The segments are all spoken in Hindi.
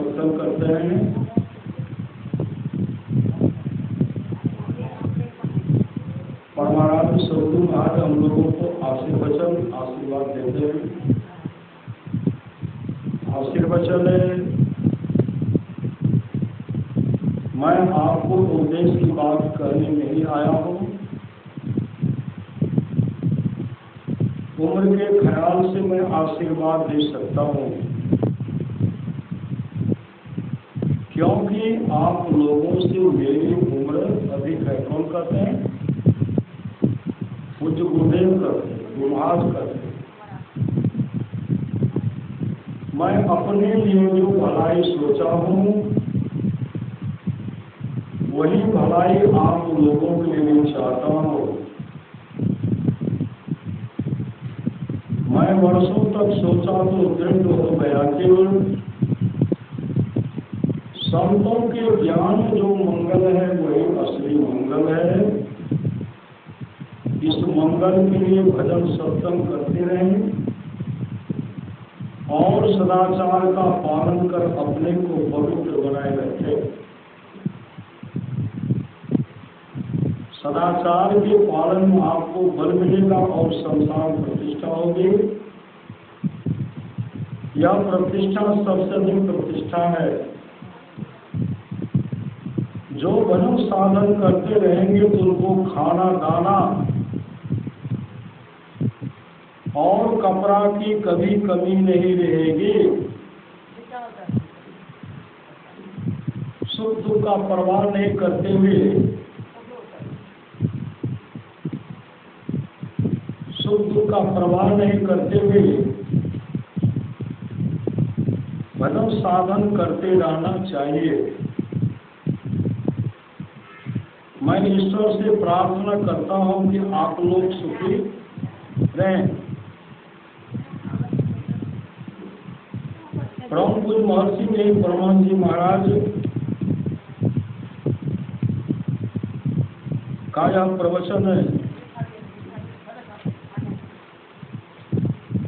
सत्संग करते हैं। परमाराध्य सद्गुरु महाराज हम लोगों को आशीर्वाद देते हैं। आशीर्वचन है, मैं आपको उपदेश की बात करने नहीं आया हूँ। उम्र के ख्याल से मैं आशीर्वाद दे सकता हूँ, क्योंकि आप लोगों से मेरी उम्र अधिक है। कौन कहते हैं? पूज्य गुरुदेव कहते हैं, गुरु महाराज कहते हैं। मैं अपने लिए जो भलाई सोचा हूँ वही भलाई आप लोगों के लिए चाहता हूँ। मैं वर्षों तक सोचा तो दृढ़ हो गया कि संतों के ज्ञान जो मंगल है वही असली मंगल है। इस मंगल के लिए भजन सत्संग करते रहें और सदाचार का पालन कर अपने को पवित्र बनाए रखें। सदाचार के पालन में आपको बल मिलेगा और संसार प्रतिष्ठा होगी। यह प्रतिष्ठा सबसे अधिक प्रतिष्ठा है। जो भजन साधन करते रहेंगे तो उनको खाना दाना और कपड़ा की कभी कमी नहीं रहेगी। सुख दुख का परवाह नहीं करते हुए, सुख दुख का परवाह नहीं करते हुए भजन साधन करते रहना चाहिए। मैं ईश्वर से प्रार्थना करता हूँ कि आप लोग सुखी रहें। परम पूज्य महर्षि ने परमानंद जी महाराज का यह प्रवचन है।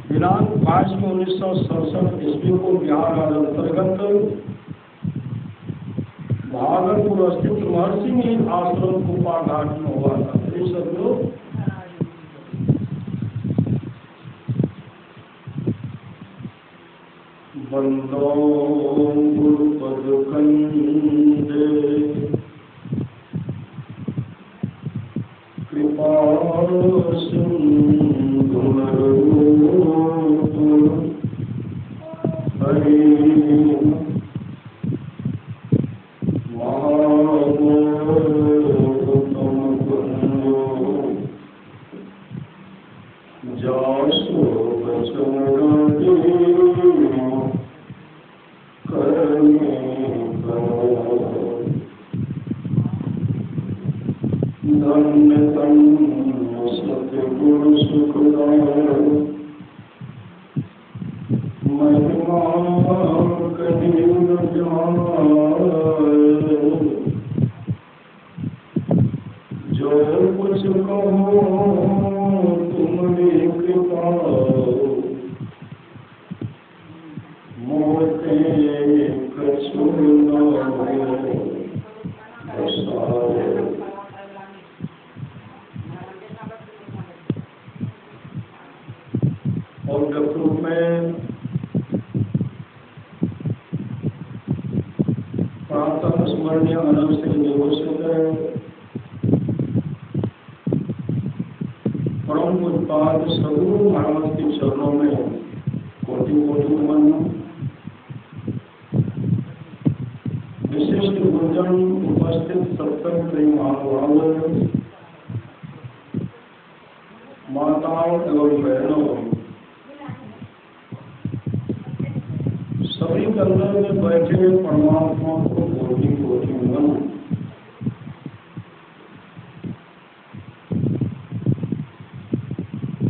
दिनांक 5/1967 ईस्वी को बिहार राज्य अंतर्गत भागलपुर स्थित महर्षि में आश्रम कुपाघाट में हुआ था। सब लोग बंदो गुरुपद कंदे कृपा सिंधु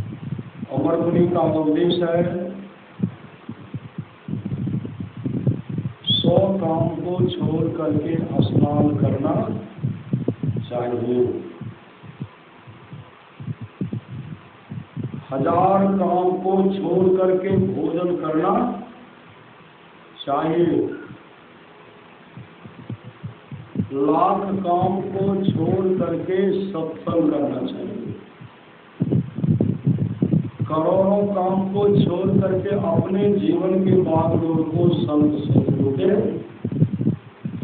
हरि का उपदेश है। 100 काम को छोड़ करके स्नान करना चाहिए। 1000 काम को छोड़ करके भोजन करना चाहिए। लाख काम को छोड़ करके सत्संग करना चाहिए। करोड़ों काम को छोड़ करके अपने जीवन के बागडोर को संत सत्संग के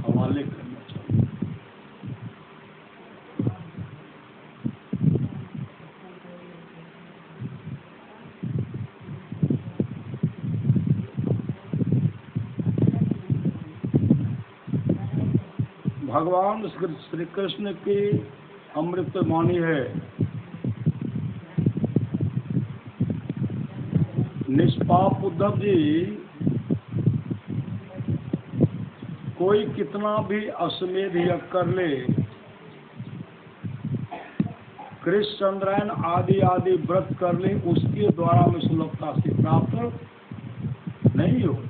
हवाले करना चाहिए। भगवान श्री कृष्ण की अमृत वाणी है, निष्पाप उद्धव जी, कोई कितना भी अश्वमेध यज्ञ कर ले, कृष्ण चंद्रायन आदि आदि व्रत कर ले, उसके द्वारा में सुलभता से प्राप्त नहीं होगा।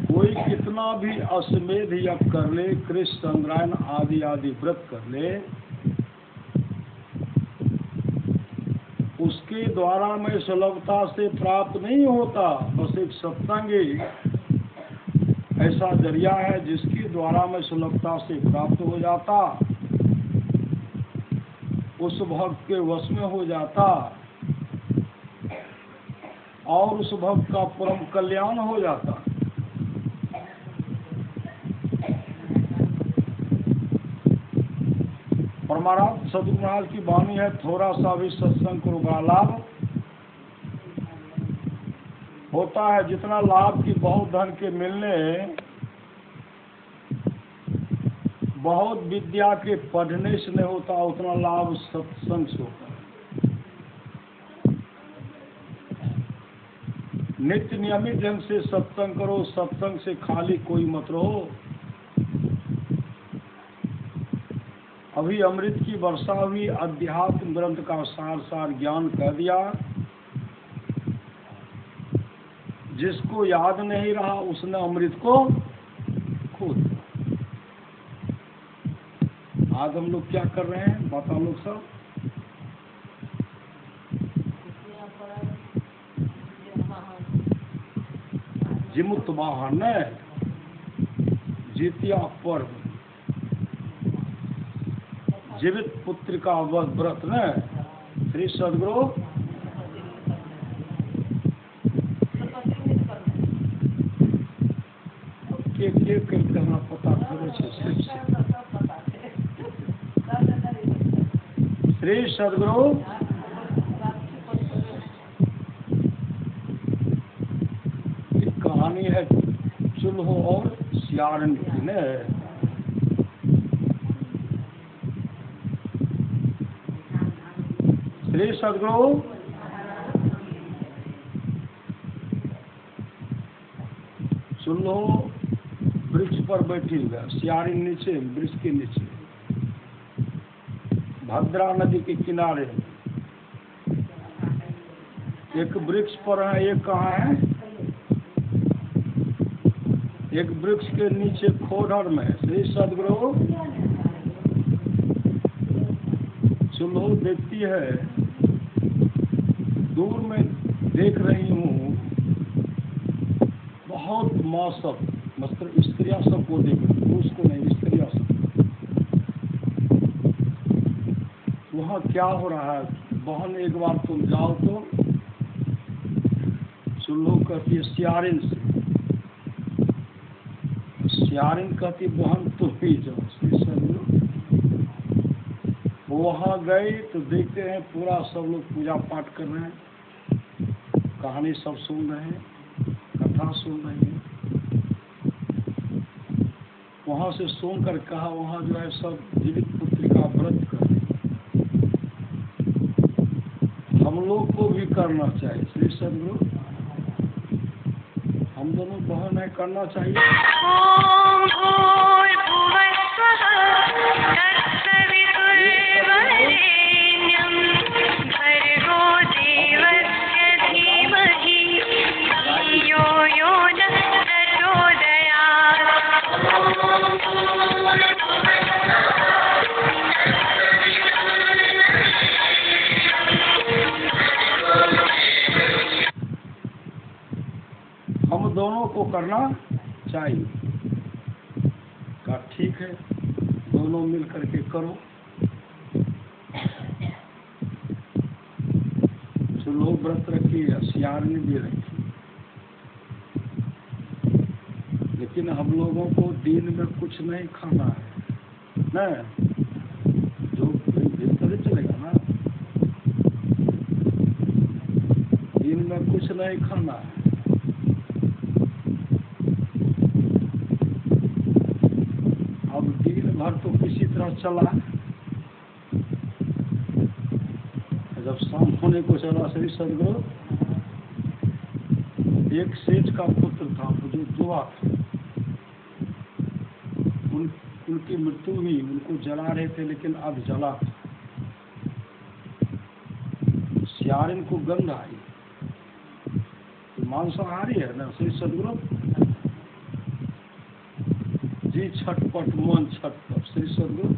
कोई कितना भी अश्वमेध यज्ञ कर ले, कृष्ण चंद्रायन आदि आदि व्रत कर ले, उसके द्वारा में सुलभता से प्राप्त नहीं होता। बस एक सत्संगी ऐसा जरिया है जिसके द्वारा में सुलभता से प्राप्त हो जाता, उस भक्त के वश में हो जाता और उस भक्त का परम कल्याण हो जाता। परमाराम सदगुरु महाराज की वाणी है, थोड़ा सा भी सत्संग करो बड़ा लाभ होता है। जितना लाभ की बहुत धन के मिलने, बहुत विद्या के पढ़ने से नहीं होता, उतना लाभ सत्संग से होता है। नित्य नियमित ढंग से सत्संग करो, सत्संग से खाली कोई मत रहो। अभी अमृत की वर्षा हुई, अध्यात्म ग्रंथ का सार सार ज्ञान कर दिया। जिसको याद नहीं रहा उसने अमृत को खो दिया। आज हम लोग क्या कर रहे हैं, बता लोग सब? जिमुत वाहन जितिया पर्व, जीवित पुत्र का व्रत न श्री सदगुरु के कहना पता करे श्री सदगुरु की कहानी है चुल्हो और सियारन की न। श्री सदगुरु चुल्हो वृक्ष पर बैठी हुआ, सियारिन नीचे वृक्ष के नीचे, भद्रा नदी के किनारे। एक वृक्ष पर है, एक कहाँ है? एक वृक्ष के नीचे खोडर में। श्री सदगुरु चुल्हो देखती है, दूर में देख रही हूँ बहुत माँ सब, मतलब स्त्रियाँ सबको देख रही, पुरुष को नहीं, स्त्रियाँ सब। वहाँ क्या हो रहा है? बहन एक बार तुम जाओ तो। चुल्हो कहती है सियारिन से, सियारिन कहती बहन तुम ही जाओ। श्री सदगुरु वहाँ गए तो देखते हैं पूरा सब लोग पूजा पाठ कर रहे हैं, कहानी सब सुन रहे हैं, कथा सुन रहे हैं। वहाँ से सुनकर कहा वहाँ जो है सब जीवित पुत्र का व्रत कर, हम लोग को भी करना चाहिए। श्री सदगुरु हम दोनों बहन है, करना चाहिए। हम दोनों को करना चाहिए। ठीक है, दोनों मिल करके करो। चलो व्रत रखी, सियारनी भी रखी, लेकिन हम लोगों को दिन में कुछ नहीं खाना है न, जो भीतर चलेगा ना, दिन में कुछ नहीं खाना है। अब दिन भर तो किसी तरह चला, जब शाम होने को चला श्री सदगुरु, एक सेठ का पुत्र था जो जुआ था, उनकी मृत्यु हुई, उनको जला रहे थे लेकिन अब जला था। सियारिन को गंध आई, मांसाहारी है ना श्री सदगुरु जी, छटपट मन छटपट श्री सदगुरु।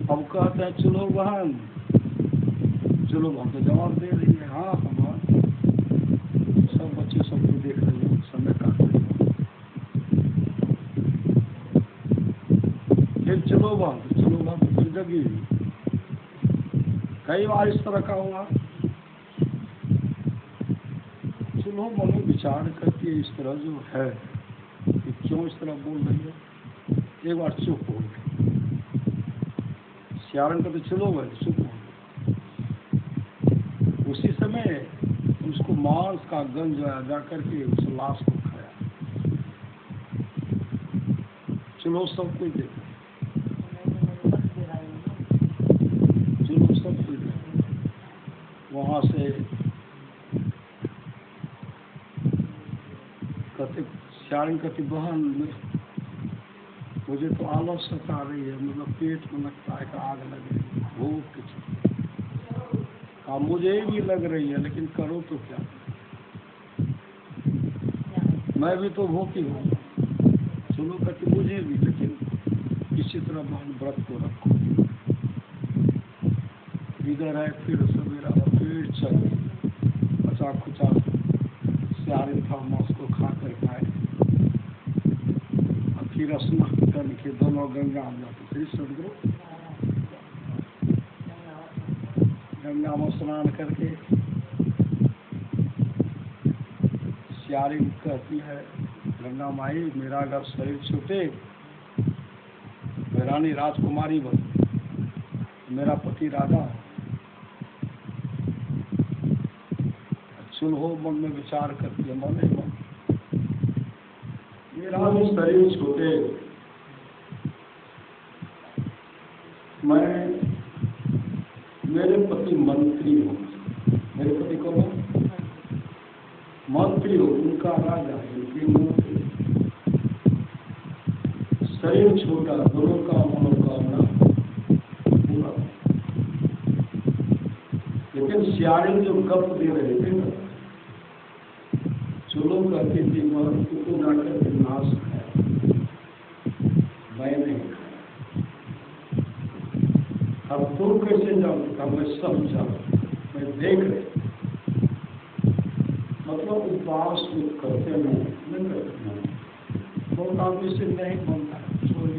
अब कहते हैं चलो बहन, चलो हम तो जवाब दे रही है, हाँ भगवान, सब बच्चे सबको देख रहे हैं, समय काट रहे हैं। फिर चलो बहन फिर जगी। कई बार इस तरह का हुआ, चलो मनो विचार करके इस तरह जो है कि क्यों इस तरह बोल रही है, एक बार चुप हो गए। सियारन का तो चलो भाई चुप हो गए। उसी समय उसको मांस का गंध जो है जा करके उस लाश को खाया। चलो सब कुछ देखो, चलो सब कुछ देखो। वहाँ से कहते सियारन कहती बहन मुझे तो आलस सता रही है, मतलब पेट में लगता है कि आग लगे, भूख की। हाँ मुझे भी लग रही है, लेकिन करो तो क्या, मैं भी तो भूखी हूँ। चलो कहती मुझे भी, लेकिन किसी तरह बहन व्रत को रखो। इधर है फिर सवेरा फिर चल बचा खुचा सियारिन था, मांस को खा कर खाए, फिर स्नान करके दोनों गंगा में जाते। श्री सदगुरु गंगा में स्नान करके सियारिन कहती है, गंगा माई मेरा अगर शरीर छूटे, मैं रानी राजकुमारी बन, मेरा पति राजा, सुन हो मन में विचार करती है, मन ही मन मेरा शरीर छूटे, मैं मेरे पति मंत्री हो, मेरे पति को मंत्री हो, उनका राजा है, उनकी मंत्री, शरीर छोटा, दोनों का मनोकामना पूरा। लेकिन सियारिन जो गप दे रहे थे ना, चलो कहती थी तो जाकर के नाश खाया, मैं नहीं खाया। अब तुम कैसे जानता, मैं सब जानता, मैं देख रहे, मतलब उपवास करते नहीं करते हैं, बहुत आदमी से नहीं बनता है छोड़ने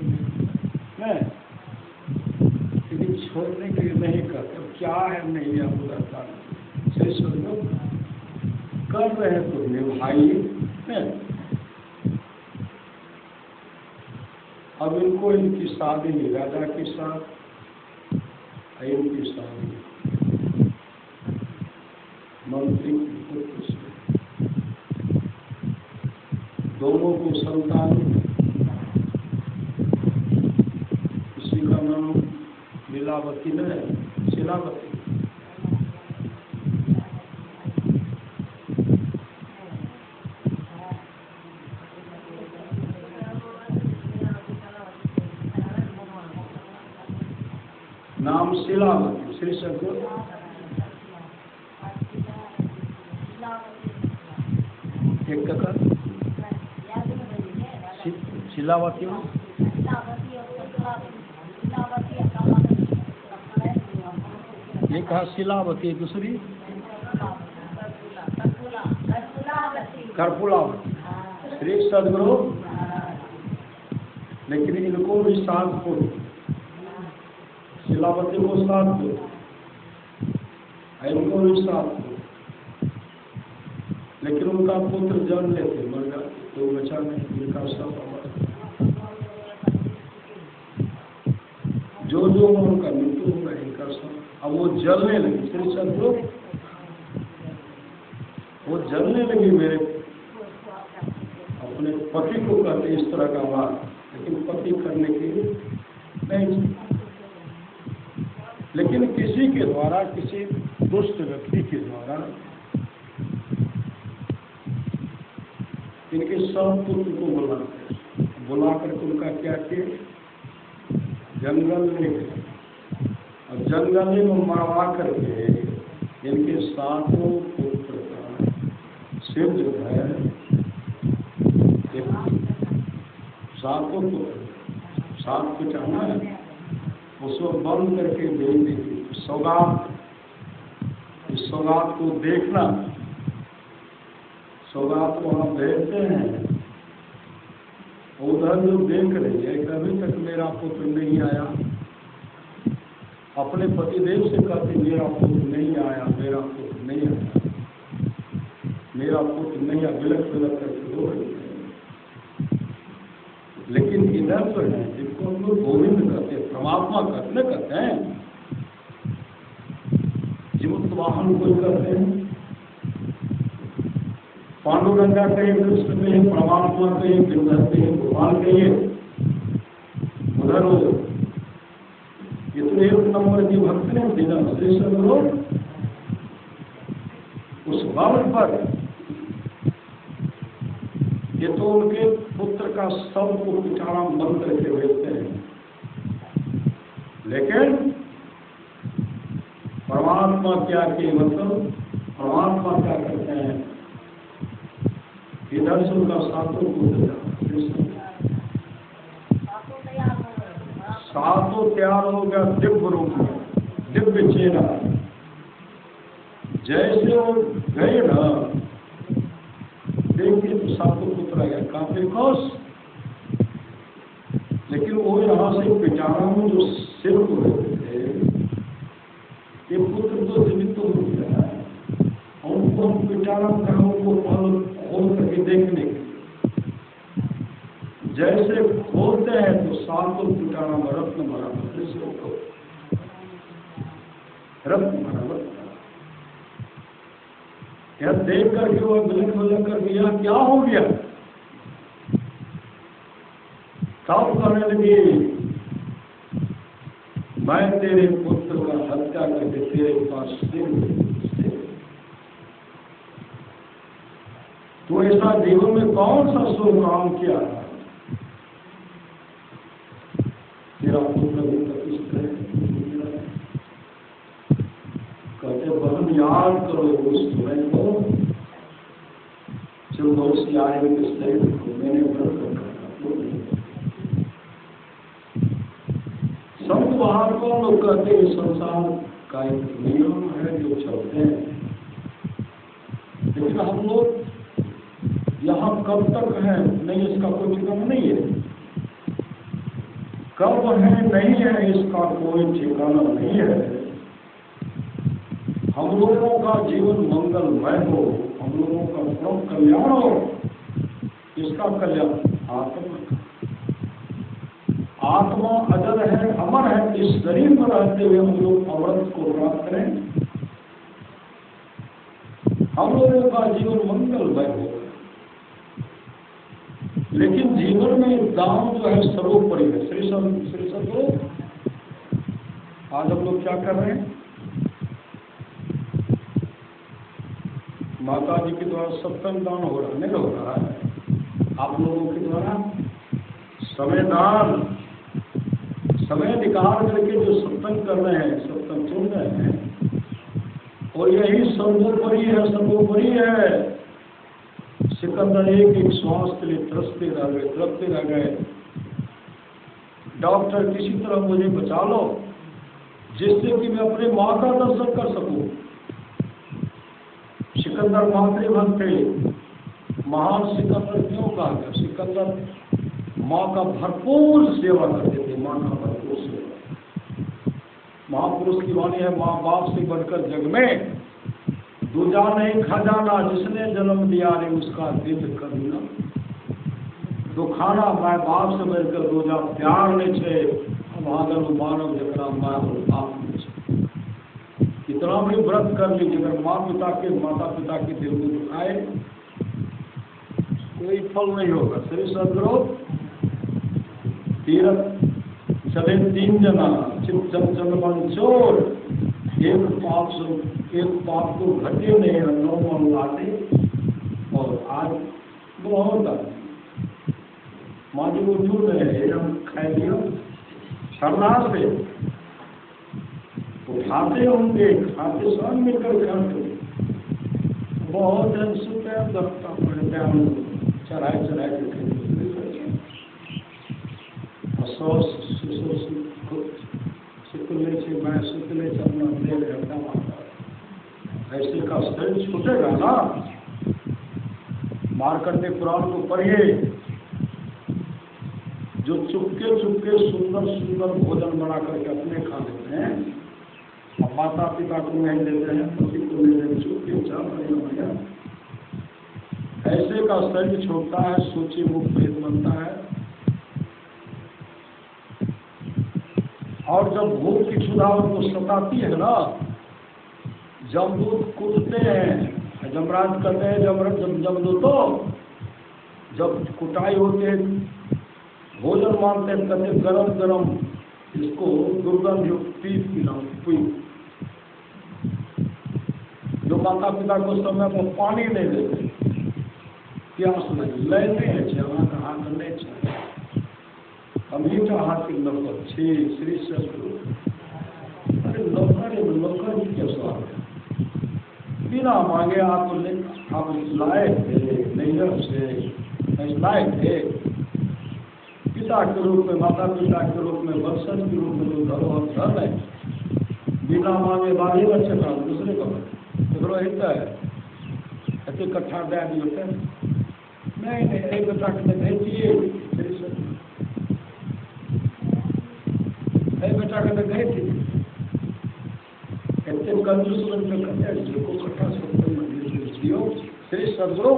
नहीं, लेकिन छोड़ने के लिए नहीं करते, क्या है नहीं है उधर सही सोचो, कर रहे तो निभाइए। अब इनको इनकी शादी राजा के साथ, इनकी शादी मंत्री की पुत्र से, दोनों को संतान, किसी का नाम लीलावती न है, शिलावती, नाम शिलावती। श्री सदगुरु एक टका शिलावती हो, एक कहा शिलावती, दूसरी कर्पूलावती। श्री सदगुरु लेकिन इनको भी 7 पुत्र, शिलावती को 7 पुत्र, इनको भी 7 पुत्र, लेकिन उनका पुत्र जन्म लेते मर जाते, तो बचा नहीं, इनका सब जो उनका मृत्यु होगा, इनका सब। अब वो जलने लगी, श्री सदगुरु वो जलने लगी मेरे अपने पति को कहते इस तरह का बात, लेकिन पति करने के लिए नहीं, लेकिन किसी के द्वारा, किसी दुष्ट व्यक्ति के द्वारा इनके सब पुत्र को बुला करके उनका क्या किए, जंगल ले गए, और जंगल में मरवा करके इनके 7 पुत्र का सिर जो है, 7 पुत्र 7 को चाहना है, उसको बंद करके भेज दी सौगात। इस सौगात को देखना, सौगात को हम भेजते हैं, उधर जो देख रही है कि अभी तक मेरा पुत्र नहीं आया, अपने पतिदेव से कहते मेरा पुत्र नहीं आया, मेरा पुत्र नहीं आया, मेरा पुत्र नहीं आया, बिलख करके रो रही है। लेकिन इधर तो है जिनको हम लोग गोविंद कहते हैं, परमात्मा कहते हैं, जीवंत वाहन कोई कहते हैं, पांडुरंगा कहिए, कृष्ण कहिए, परमात्मा कहिए, बिंदर कहिए, भगवान कहिए, उधर हो इतने 1 नंबर की भक्त ने बिना श्रेष्ठ लोग उस बाबत पर ये तो उनके पुत्र का सब को पिटाना बंद करके भेजते हैं, लेकिन परमात्मा क्या किए, मतलब परमात्मा क्या करते हैं, इधर से उनका 7 पुत्र 7 तैयार हो गया दिव्य रूप में, दिव्य चेहरा। जैसे वो गए ना, देखिए तो 7 पुत्र आ गया, काफी खुश, लेकिन वो यहाँ से पिटारा में जो सिर को रहते थे, ये पुत्र तो जीवित तो हो गया है, उनको हम पिटारा ग्रामों को खोल करके देखने के, जैसे खोलते हैं तो 7 पिटारा में रत्न भरा, रत्न भरा। यह देख करके वो बिलख कर गया, क्या हो गया, तब कहने लगी मैं तेरे पुत्र का हत्या करके तेरे पास सिर, तो ऐसा जीवन में कौन सा शुभ काम किया, तेरा पुत्र भी प्रतिष्ठ है। कहते बहन याद करो उस समय को जब बहुत आए मैंने व्रत रखा, संत बाहर को लोग कहते हैं संसार का एक नियम है जो चलते हैं, लेकिन हम लोग यहाँ कब तक है नहीं, इसका कोई ठिकाना नहीं है, कब है नहीं है इसका कोई ठिकाना नहीं है। हम लोगों का जीवन मंगलमय हो, हम लोगों का परम कल्याण हो, इसका कल्याण आत्मा अजर है, अमर है, इस शरीर में रहते हुए हम लोग अमृत को प्राप्त करें, हम लोगों का जीवन मंगलमय हो। लेकिन जीवन में दाम जो है सर्वोपरि है। श्री सदगुरु आज हम लोग क्या कर रहे हैं, माता जी के द्वारा सत्संग दान हो रहा नहीं हो रहा है, आप लोगों के द्वारा समय दान, समय निकाल करके जो सत्संग कर रहे हैं, सत्संग सुन रहे हैं, और यही सर्वोपरि है, सर्वोपरि है। सिकंदर एक श्वास के लिए तरसते रह गए, डॉक्टर किसी तरह मुझे बचा लो जिससे कि मैं अपने माँ का दर्शन कर सकूं। सिकंदर मातृभक्त थे, महान सिकंदर क्यों कहा गया? सिकंदर माँ का भरपूर सेवा करते थे, माँ का भरपूर सेवा। महापुरुष की वाणी है, माँ बाप से बढ़कर जग में दूजा नहीं खजाना, जिसने जन्म दिया रे उसका दिल कभी ना दुखाना। माँ बाप से बढ़कर दूजा प्यार नहीं छे, भागल मानव जकरा माँ बाप नहीं छे। कितना भी व्रत कर लीजिए, अगर माता पिता के दिल को दुखाए कोई फल नहीं होगा। श्री सदगुरु तीरथ चले 3 जना, चिप चंचल मंचोर, एक पाप को घटे नहीं, 9 मन लाते। और आज बहुत माँ जी को ढूंढ रहे हैं, हम खाए लियो शरणा से उठाते होंगे, खाते सब मिलकर खाते। बहुत सुते दफ्ता पड़ते हम चढ़ाए के सुतले से मैं सुतले से अपना देर घंटा मारता। ऐसे का शरीर छूटेगा ना। मार्कंडेय पुराण को पढ़िए, जो चुपके चुपके सुंदर सुंदर भोजन बना करके अपने खा लेते हैं, और माता पिता को नहीं देते हैं, पति को नहीं देते, चुपके चाप बढ़िया। ऐसे का शरीर छोड़ता है, सूची मुक्त भेद बनता है। और जब भूख की क्षुधा उनको सताती है ना, जमदूत कूदते हैं, जमराज कहते हैं जमदूतो, जब कुटाई होते है भोजन मांगते हैं, कहते गरम गरम इसको दुर्गंध युक्त पीस पिलाओ पी। जो माता पिता को समय में पानी नहीं देते, प्यास नहीं लेते हैं, वहाँ का हाथ नहीं चाहिए। हम ही का हाथ की नौकर छे श्री सदगुरु। अरे नौकर जी के स्वागत बिना मांगे आप लाए थे, नैहर से लाए थे। पिता के रूप में, माता पिता के रूप में, वत्सल के रूप में जो धर्म है, बिना मांगे बाहर बच्चे का दूसरे का हित है ऐसे इकट्ठा दे दिए थे। नहीं एक बेटा के भेजिए, बेटा के गए थे इतने कंजूस को कट्ठा दियो। श्री सदगुरु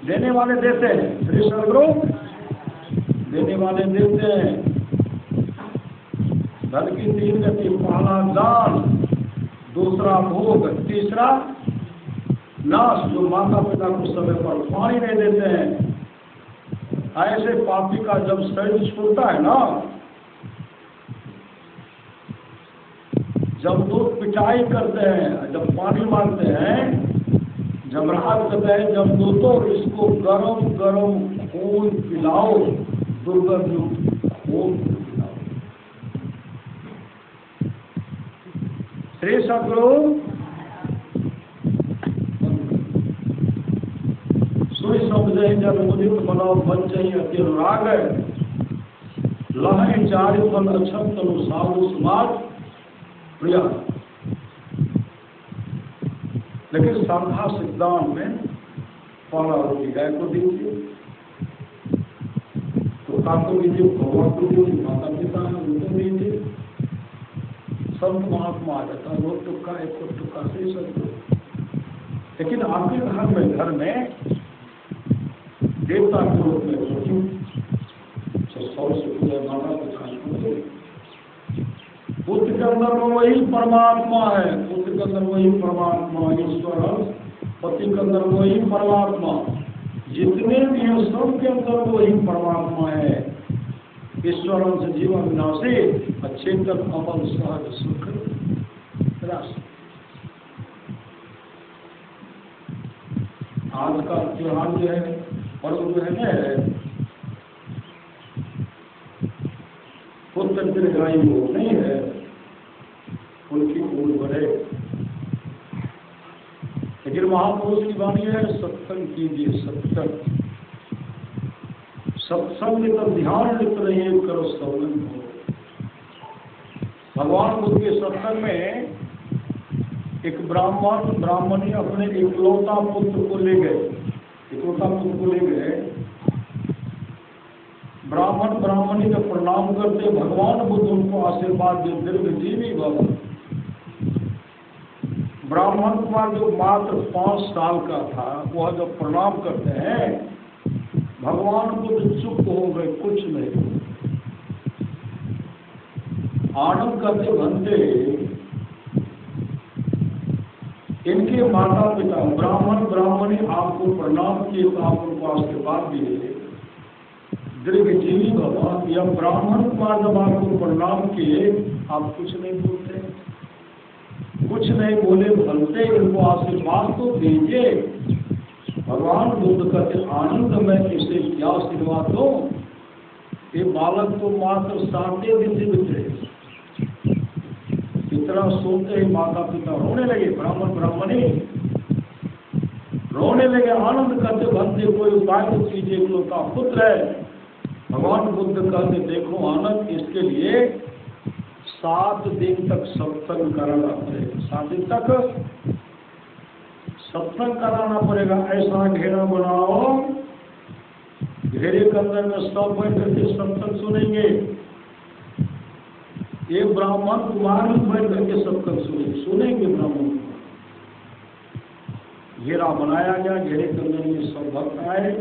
देने वाले देते हैं, श्री सदगुरु देने वाले देते हैं। धन की 3 गति, पहला दान, दूसरा भोग, तीसरा नाश। जो माता पिता को समय पर पानी नहीं देते हैं, ऐसे पापी का जब शरीर छूटता है ना, जब लोग पिटाई करते हैं, जब पानी मांगते हैं, जब राहत करते हैं, जब दूतों इसको गरम गरम खून पिलाओ, दुर्गंध खून पिलाओ। श्री सदगुरु सुई समझे जब उदित बनाओ बच्चे अति राग, लहे चारि फल अक्षम तनु साधु समाज प्रिया। लेकिन श्रद्धा सिद्धांत में पहला रोटी गाय को दीजिए, कुत्ता को दीजिए, भगवान को दीजिए, माता पिता है उनको दीजिए, संत महात्मा आ जाता है। 2 टुक्का 1 टुक्का से सब। लेकिन आपके घर में देवता के रूप में माता पिता पुत्र के अंदर में वही परमात्मा है, पुत्र के अंदर वही परमात्मा ईश्वर, पति के अंदर वही परमात्मा, जितने भी हैं सबके अंदर वही परमात्मा है। ईश्वर से जीवन विनाशी, अचेतन अमल सहज सुख रस। आज का त्योहार जो है, पर्व जो है, पुत्र दीर्घायु नहीं है, उनकी उम्र बढ़े। लेकिन महापुरुष की वाणी है, सत्संग कीजिए, सत्संग सत्संग तो ध्यान लिख रही करो सत्संग हो। भगवान बुद्ध के सत्संग में एक ब्राह्मणी अपने इकलौता पुत्र को ले गए, ब्राह्मण ब्राह्मणी का प्रणाम करते, भगवान बुद्ध उनको आशीर्वाद दे, दीर्घ जीवी भव। ब्राह्मण कुमार जो मात्र 5 साल का था, वह जब प्रणाम करते हैं, भगवान बुद्ध चुप हो गए, कुछ नहीं। आनंद करते बनते इनके माता पिता ब्राह्मण ब्राह्मणी आपको प्रणाम किए तो आप उनको आशीर्वाद दिए, दीर्घ जीवी भव। या ब्राह्मण कुमार जब आपको प्रणाम किए, आप कुछ नहीं बोलते, कुछ नहीं बोले, बोलते इनको आशीर्वाद तो दीजिए। भगवान बुद्ध कहते आनंद में इसे क्या आशीर्वाद दो, ये बालक तो मात्र 7 दिन जीवित रहे। इतना सुनते ही माता पिता रोने लगे, ब्राह्मण ब्राह्मणी रोने लगे, आनंद करते बनते कोई उपाय तो कीजिए, इकलौता पुत्र है। भगवान बुद्ध कहते देखो आनंद, इसके लिए 7 दिन तक सत्संग कराना पड़ेगा, 7 दिन तक सत्संग कराना पड़ेगा। ऐसा घेरा बनाओ, घेरे के अंदर में सब बैठ करके सत्संग सुनेंगे। ये ब्राह्मण कुमार भी बैठ करके सत्संग सुनेंगे ब्राह्मण। घेरा बनाया गया, घेरे के अंदर में सब भक्त आए,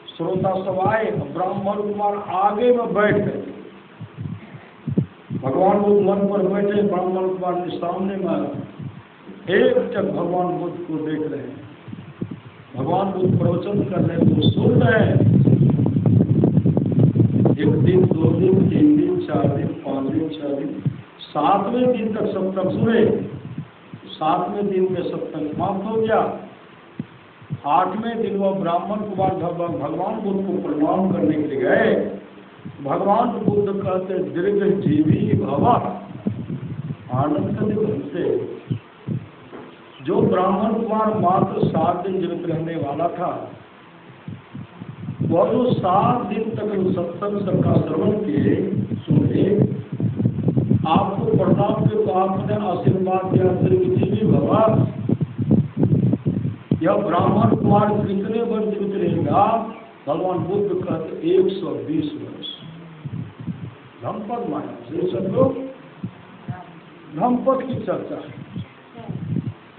श्रोता सब आए, ब्राह्मण कुमार आगे में बैठ गए। भगवान बुद्ध मन पर बैठे, ब्राह्मण कुमार के सामने में एक टक भगवान बुद्ध को देख रहे हैं। भगवान बुद्ध प्रवचन कर रहे हैं, वो सुन रहे हैं। 1 दिन 2 दिन 3 दिन 4 दिन 5 दिन 6 दिन 7वें दिन तक सत्संग सुने। 7वें दिन में सत्संग समाप्त हो गया। 8वें दिन वह ब्राह्मण कुमार भगवान बुद्ध को प्रणाम करने के लिए गए। भगवान बुद्ध कहते दीर्घ जीवी भव। आनंद करते बनते जो ब्राह्मण कुमार मात्र 7 दिन जीवित रहने वाला था, वह जो 7 दिन तक सत्संग सबका श्रवण किए सुने, आपको प्रणाम के तो आपने आशीर्वाद दिया दीर्घ जीवी भव। यह ब्राह्मण कुमार कितने वर्ष जीवित रहेगा? भगवान बुद्ध कहते 120 वर्ष। धम्पद माया से सब लोग धम्पद की चर्चा है।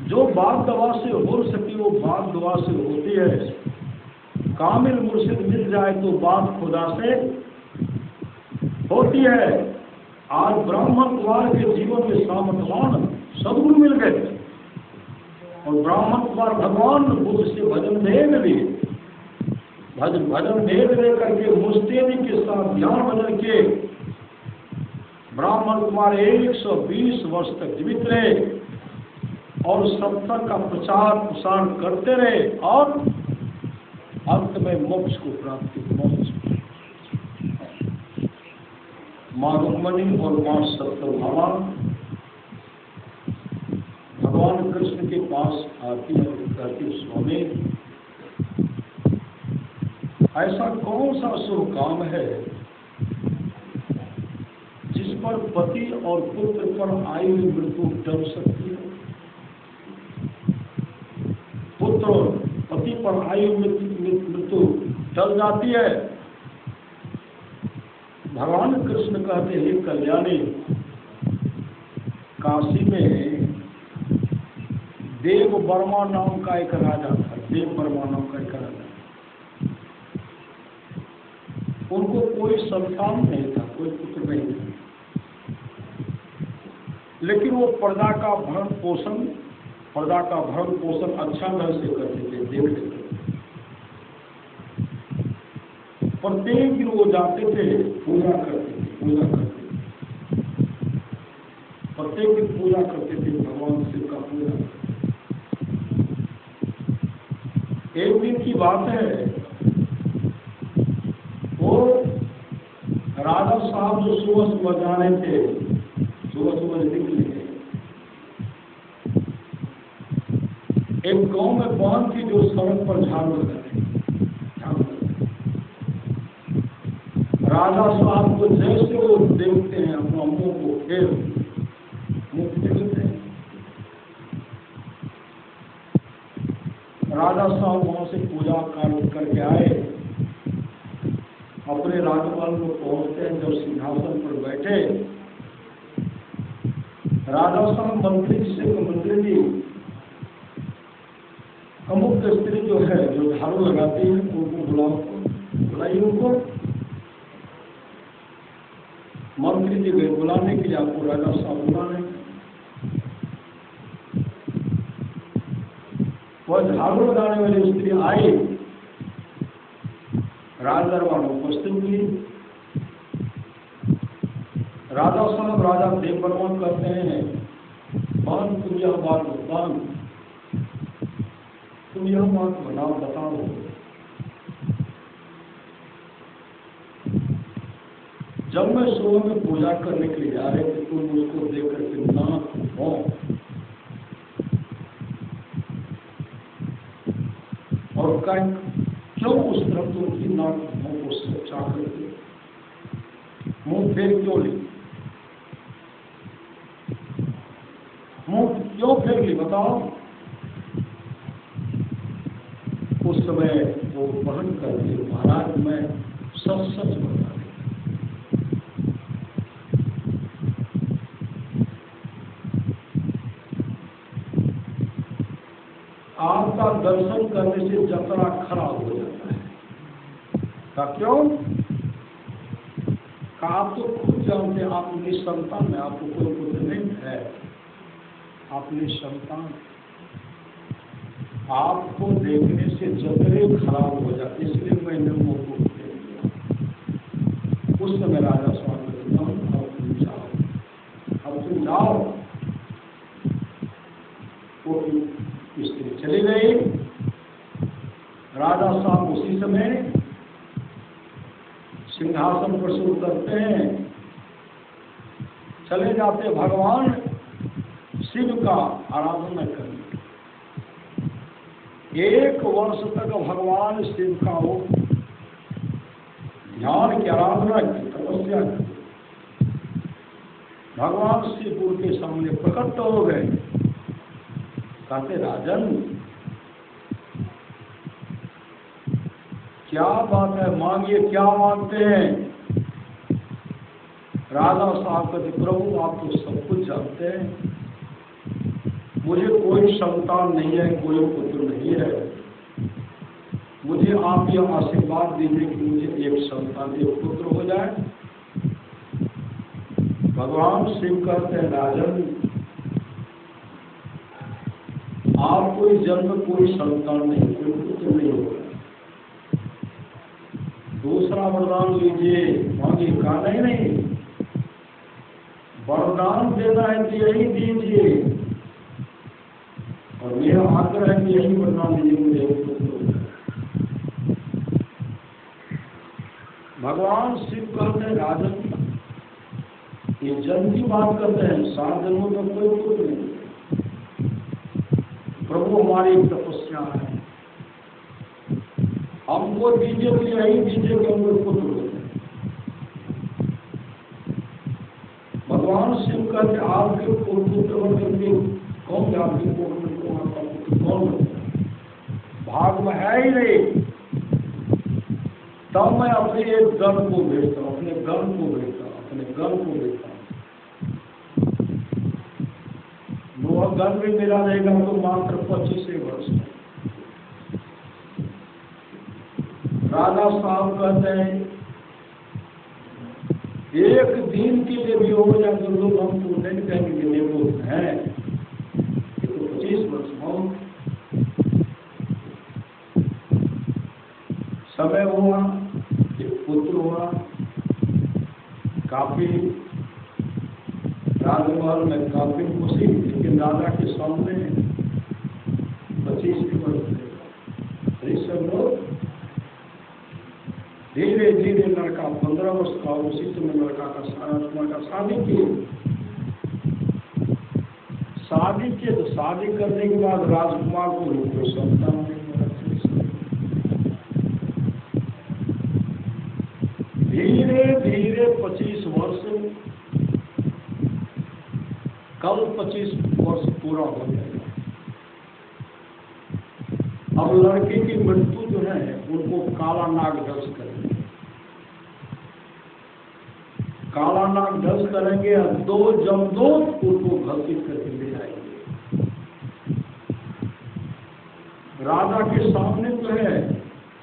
जो बात दवा से हो सकी वो बात दवा से होती है। कामिल मुर्शिद मिल जाए तो बात खुदा से होती है। आज ब्राह्मण कुमार के जीवन में सामर्थवान सद्गुरु मिल गए और ब्राह्मण कुमार भगवान बुद्ध से भजन भेद लिए, भजन भेद लेकर के मुस्तेदी के साथ ध्यान भजन के ब्राह्मण कुमार 120 वर्ष तक जीवित रहे और सत्संग का प्रचार प्रसार करते रहे और अंत में मोक्ष को प्राप्ति। मोक्ष माँ रुक्मणी और माँ सत्यभामा भगवान कृष्ण के पास आती है, कहती स्वामी ऐसा कौन सा शुभ काम है जिस पर पति और पुत्र पर आई हुई मृत्यु टल सकती है? पुत्र और पति पर आई हुई मृत्यु टल जाती है। भगवान कृष्ण कहते हैं कल्याणी, काशी में देव वर्मा नाम का एक राजा था। देव वर्मा नाम का एक राजा, उनको कोई संतान नहीं था, कोई पुत्र नहीं था, लेकिन वो प्रजा का भरण पोषण अच्छा ढंग से करते थे, देखते थे। प्रत्येक दिन वो जाते थे, पूजा करते थे। प्रत्येक दिन पूजा करते थे, भगवान शिव का पूजा। एक दिन की बात है, वो राजा साहब जो सुबह सुबह जा रहे थे, सुबह निकले, एक गांव में बांध की जो सड़क पर झाड़ू लगाते, राजा साहब को जैसे वो देखते हैं अपना मुंह को फेर मुंह देखते हैं। राजा साहब वहां से पूजा कार्य करके आए, अपने अपने राजमहल में पहुंचते हैं, जब सिंहासन पर बैठे, राजा साहब मंत्री जी से, मंत्री जी अमुक स्त्री जो है, जो झाड़ू लगाती है, उनको बुलाइए उनको। मंत्री जी गए बुलाने के लिए, आपको राजा साहब बुलाने। वह झाड़ू लगाने वाली स्त्री आई, राज दरबार में उपस्थित हुई। राजा साहब राजा देव बर्मन कहते हैं, बान तुम यह बात बान, तुम यह बात बताओ। जब मैं सुबह में पूजा करने के लिए जा रहे थे, तुम उसको देख करके नाक हो और क्यों उस तरफ तो उनकी नाक मुंह को सच्चा करके मुंह फेर क्यों ली, मुंह क्यों फेर ली बताओ। उस समय वो बहन करके, महाराज मैं सच सच बता रही, आपका दर्शन करने से जतरा खराब हो जाता है। का क्यों? का आप तो खुद जानते हैं, आप निसंतान है, आपको कोई पुत्र नहीं है, आप निसंतान। आपको देखने से जतरे खराब हो जाते, इसलिए मैंने वो को दे दिया। उस समय राजा स्वामी अब तुम जाओ, अब तुम जाओ। वो स्त्री चली गई। राजा साहब उसी समय सिंहासन पर शुरू करते हैं, चले जाते भगवान शिव का आराधना करने। 1 वर्ष तक भगवान शिव का वो ध्यान की आराधना की, तपस्या की। भगवान शिव के सामने प्रकट हो गए, कहते राजन क्या बात है, मांगिए, क्या मांगते हैं। राजा साहब कहते प्रभु आप तो सब कुछ जानते हैं, मुझे कोई संतान नहीं है, कोई पुत्र नहीं है, मुझे आप यह आशीर्वाद दीजिए कि मुझे एक संतान, एक पुत्र हो जाए। भगवान शिव कहते हैं राजन आप कोई जन्म, कोई संतान नहीं, कोई पुत्र नहीं होगा, दूसरा वरदान लीजिए। मांगिए, कहा नहीं, वरदान देना है कि यही दीजिए, और मेरा आग्रह है कि यही वरदान दीजिए, मुझे एक पुत्र हो जाए। भगवान शिव कहते हैं राजन ये जन्म की बात करते हैं, 7 जन्मों तक कोई पुत्र नहीं, प्रभु हमारी तपस्या है, हमको दीजिए तो यही दीजिए कि हमको पुत्र हो जाए। भगवान शिव कहते आपके पुत्र होंगे, कौन आपके पुत्र, आपका पुत्र कौन होता है, भाग में है ही नहीं। तब मैं अपने एक गण को भेजता हूँ, अपने गण को भेजता हूँ, अपने गण को भेजता हूँ। वह गण भी मेरा रहेगा तो मात्र 25 वर्ष। राजा साहब कहते हैं एक दिन के लिए भी हो जाए तो लोग हमको नहीं कहेंगे वो है, ये तो 25 वर्ष हो। समय हुआ, एक पुत्र हुआ, काफी राजमहल में काफी खुशी, लेकिन राजा के सामने 25 वर्ष थे। सब लोग धीरे धीरे लड़का 15 वर्ष का, उसी समय लड़का का शादी की। तो शादी करने के बाद राजकुमार को कोई संतान नहीं मिला। धीरे धीरे 25 वर्ष, कल 25 वर्ष पूरा हो जाएगा। अब लड़के की मृत्यु जो है उनको काला नाग दर्श करेंगे। काला नाग 10 करेंगे और 2 जमदूत उनको घसीट करके ले आएंगे। राजा के सामने तो है,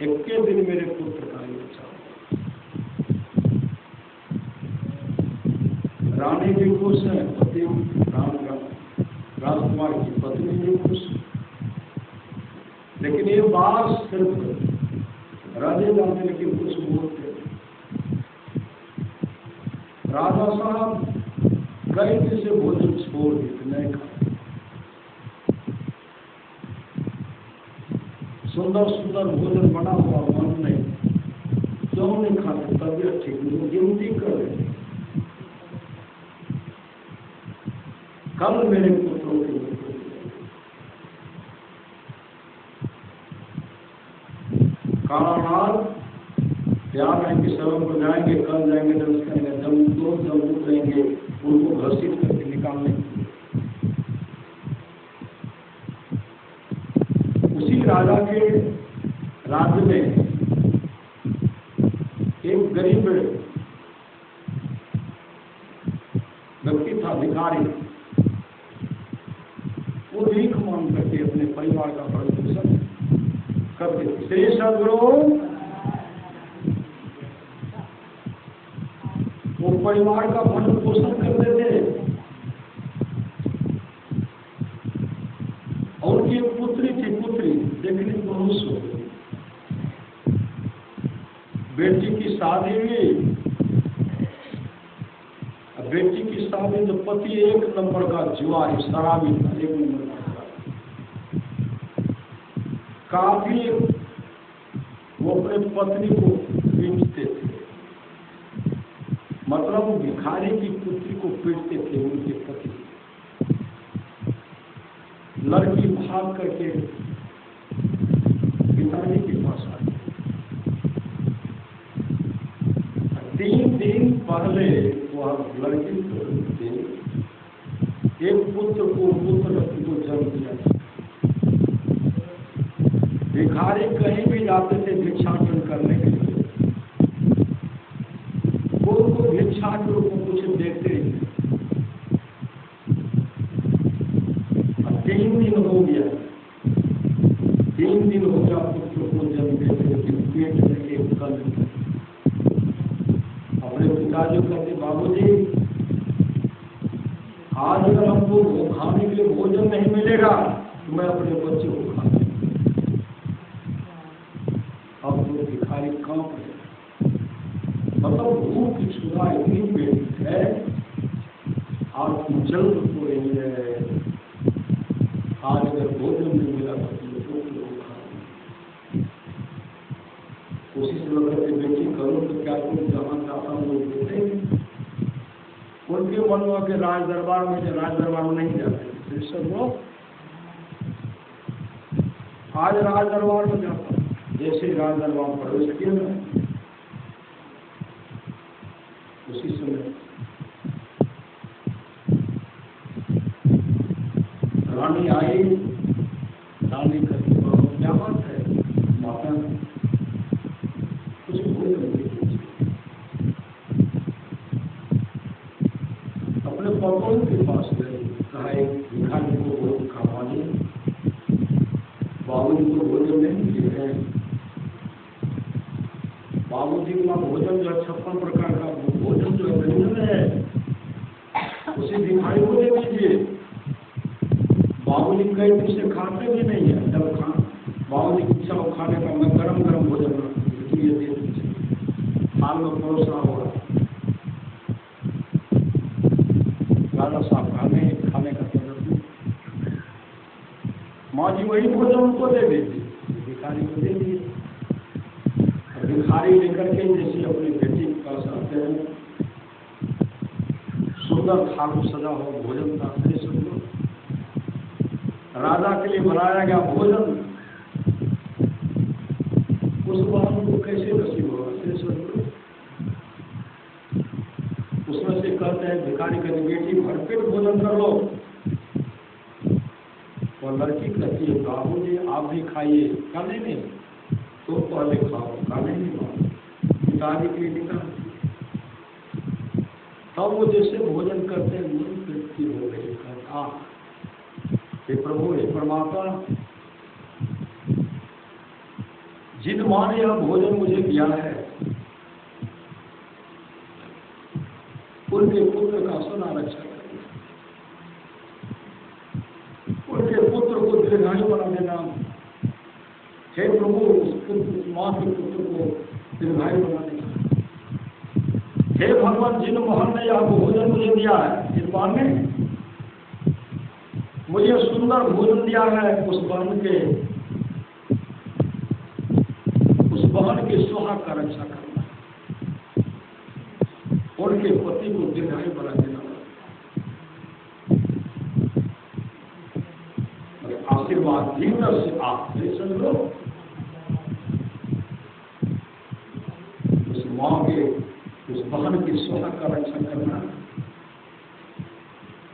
एक के दिन मेरे पुत्र का ये चाह। रानी भी खुश है, पति राजकुमार की पत्नी भी खुश, लेकिन ये बात सिर्फ राजे जानते, लेकिन कुछ बोलते। राजा साहब कई दिन से भोजन छोड़ देते, नहीं खाते। सुंदर सुंदर भोजन बना हुआ मन नहीं, क्यों नहीं खाते? तबियत ठीक नहीं, गिनती कर रहे। कल मेरे पुत्रों की कालानाग प्यार है कि शरण को जाएंगे, कल जाएंगे, दर्श करेंगे, जमदूत रहेंगे, उनको घसीट करके निकालने। उसी राजा के राज्य में एक गरीब व्यक्ति था, भिखारी। वो भीख मांग करके अपने परिवार का भरण पोषण करते थे। श्री सद्गुरु वो परिवार का भरण पोषण करते थे। और उनकी एक पुत्री थी, पुत्री देखने में बहुत सुंदर। बेटी की शादी हुई, बेटी की शादी तो पति एक नंबर का जुआरी शराबी था, एक नंबर का। काफी वो अपने पत्नी को पीटते थे, मतलब भिखारी की पुत्री को पीटते थे उनके पति। लड़की भाग करके पिताजी के पास आई। 3 दिन पहले वह लड़की को एक पुत्र को जन्म दिया। भिखारी कहीं भी जाते थे भिक्षाटन करने के लिए, उनको भिक्षा के रूप में कुछ देते। 3 दिन हो गया, 3 दिन हो गया पुत्र को जन्म देते, लेकिन पेट में एक कल। अपने पिताजी कहते, बाबूजी आज अगर हमको खाने के लिए भोजन नहीं मिलेगा तो मैं अपने बच्चे को खा दूंगा। अब तो भिखारी कांप रहे, मतलब भूख की छुरा इतनी पेट है, आप जल्द को रही है। आज अगर भोजन नहीं मिला तो कोशिश करके बेटी करो तो क्या तुम जहाँ चाहता हूँ देते। उनके मन में के राज दरबार में नहीं जाते। सब लोग आज राज दरबार में जाता, जैसे राज दरबार प्रवेश किया ना, उसी समय रानी आई। रानी कहती, क्या बात है माता, कुछ बोल रही। अपने पकौड़ के पास गए, कहा एक भिखारी को भोजन खावानी, बाबूजी को भोजन नहीं दिए हैं। बाबूजी का भोजन जो 56 प्रकार का भोजन जो व्यंजन है, उसी भिखारी को दे दीजिए। बाबूजी कई दिन से खाते भी नहीं है, जब बाबूजी की इच्छा हो खाने का, मैं गरम गरम भोजन दे दीजिए, हाल में परोसा होगा। राजा साहब खाने का तजर्बा, माँ जी वही भोजन उनको दे दीजिए, भिखारी को दे दिए। भिखारी लेकर के जैसे अपनी बेटी के पास आते हैं, सुंदर थाल सजा हो भोजन का, राजा के लिए बनाया गया भोजन, उस बात को कैसे नसीब होगा? उसमें से कहते हैं भिखारी कहते, बेटी भरपेट भोजन कर लो। और लड़की कहती है, बाबूजी आप भी खाइए। काले नहीं तो पहले खाओ, काले नहीं खाओ। पिताजी के लिए निकाल। तब वो जैसे भोजन करते हैं मन तृप्ति हो गई, कहा हे प्रभु, हे परमात्मा, जिन मां ने यह भोजन मुझे दिया है उनके पुत्र का सदा रक्षा करना, उनके पुत्र को दीर्घायु बना देना। हे प्रभु, उस मां के पुत्र को दीर्घायु बना देना। हे भगवान, जिन महल ने यह भोजन मुझे दिया है, जिन मां ने मुझे सुंदर भोजन दिया है, उस बहन के सुहाग का रक्षा करना, उनके पति को दीर्घायु बना देना, आशीर्वाद भीतर से आप समझ लो। उस मां के, उस बहन के सुहाग का रक्षा करना,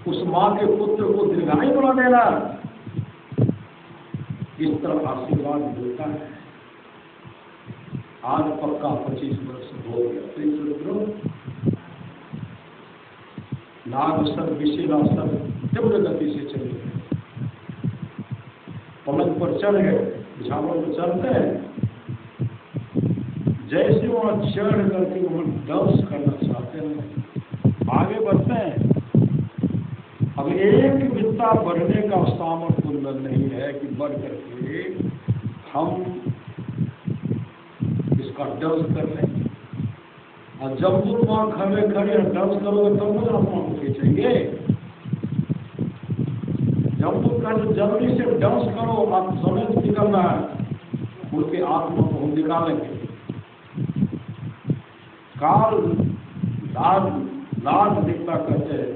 उस मां के पुत्र को दीर्घायु बना देना, इस तरह आशीर्वाद मिलता है। आज पक्का 25 वर्ष हो गया। नाग सर विशिला सर तीव्र गति से चले गए, पलंग पर चढ़ गए, बिछावन पर चढ़ते हैं, जैसे वहां चढ़ करके वहां डांस करना चाहते हैं, आगे बढ़ते हैं। अब एक बित्ता बढ़ने का सामर्थ्य उनमें नहीं है कि बढ़ करके हम इसका डांस कर लें। और जब तुम वहां खड़े खड़े डांस करोगे तब मुझे अपना को खींचेंगे। जब तुम कल जल्दी से डांस करो, आप समय निकलना है, उसके आत्मा को हम निकालेंगे। काल लाल दिखता करते हैं,